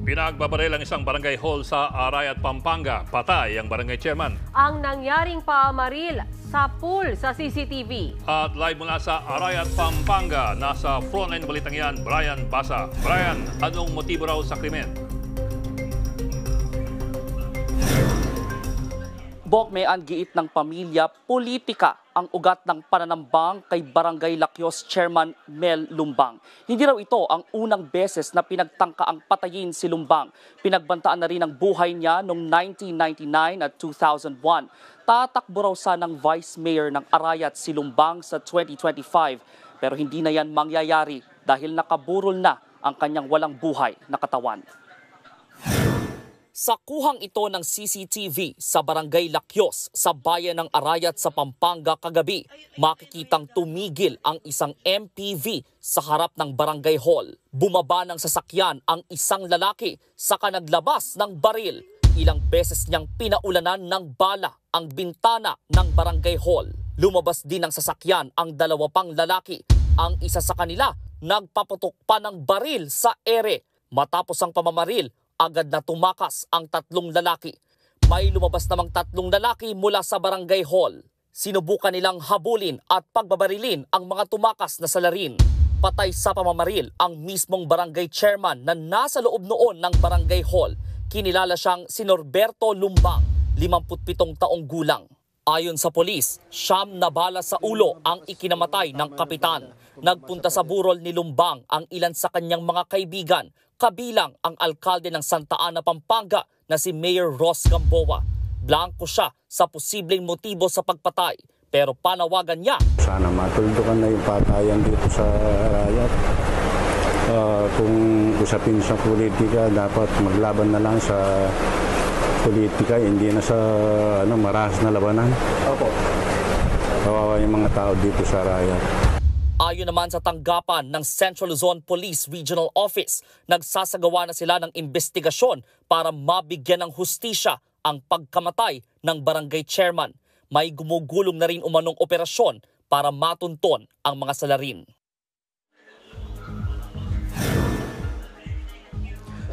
Pinagbabaril ang isang barangay hall sa Arayat, Pampanga. Patay ang barangay chairman. Ang nangyaring paamaril sa pool sa CCTV. At live mula sa Arayat, Pampanga, nasa frontline na balitang yan, Brian Basa. Brian, anong motibo raw sa krimen? Bok, may giit ng pamilya, politika ang ugat ng pananambang kay Barangay Lakyos Chairman Mel Lumbang. Hindi raw ito ang unang beses na pinagtangka ang patayin si Lumbang. Pinagbantaan na rin ang buhay niya noong 1999 at 2001. Tatakbo raw sanang Vice Mayor ng Arayat si Lumbang sa 2025. Pero hindi na yan mangyayari dahil nakaburol na ang kanyang walang buhay na katawan. Sa kuhang ito ng CCTV sa Barangay Lakyos sa bayan ng Arayat sa Pampanga kagabi, makikitang tumigil ang isang MPV sa harap ng barangay hall. Bumaba ng sasakyan ang isang lalaki saka naglabas ng baril. Ilang beses niyang pinaulanan ng bala ang bintana ng barangay hall. Lumabas din ng sasakyan ang dalawa pang lalaki. Ang isa sa kanila nagpaputok pa ng baril sa ere. Matapos ang pamamaril, agad na tumakas ang tatlong lalaki. May lumabas namang tatlong lalaki mula sa barangay hall. Sinubukan nilang habulin at pagbabarilin ang mga tumakas na salarin. Patay sa pamamaril ang mismong barangay chairman na nasa loob noon ng barangay hall. Kinilala siyang si Norberto Lumbang, 57 taong gulang. Ayon sa polis, 9 na bala sa ulo ang ikinamatay ng kapitan. Nagpunta sa burol ni Lumbang ang ilan sa kanyang mga kaibigan, kabilang ang alkalde ng Santa Ana, Pampanga na si Mayor Ross Gamboa. Blanco siya sa posibleng motibo sa pagpatay, pero panawagan niya. Sana matuldukan na yung patayan dito sa Arayat. Kung usapin sa politika, dapat maglaban na lang sa politika, hindi na sa marahas na labanan. Opo. Kawawa yung mga tao dito sa Arayat. Ayon naman sa tanggapan ng Central Luzon Police Regional Office, nagsasagawa na sila ng investigasyon para mabigyan ng hustisya ang pagkamatay ng barangay chairman. May gumugulong na rin umanong operasyon para matunton ang mga salarin.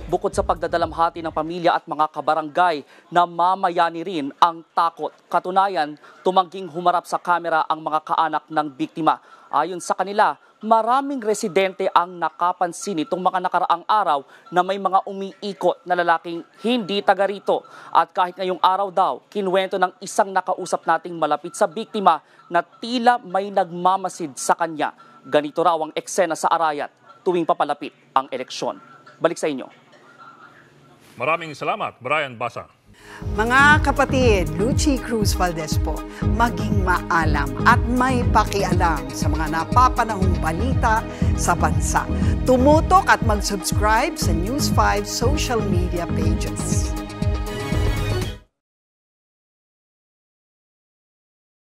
Bukod sa pagdadalamhati ng pamilya at mga kabarangay, namamayani rin ang takot. Katunayan, tumangging humarap sa kamera ang mga kaanak ng biktima. Ayon sa kanila, maraming residente ang nakapansin itong mga nakaraang araw na may mga umiikot na lalaking hindi taga rito. At kahit ngayong araw daw, kinuwento ng isang nakausap nating malapit sa biktima na tila may nagmamasid sa kanya. Ganito raw ang eksena sa Arayat tuwing papalapit ang eleksyon. Balik sa inyo. Maraming salamat, Brian Basa. Mga kapatid, Lucy Cruz Valdez po, maging maalam at may pakialam sa mga napapanahong balita sa bansa. Tumutok at mag-subscribe sa News 5 social media pages.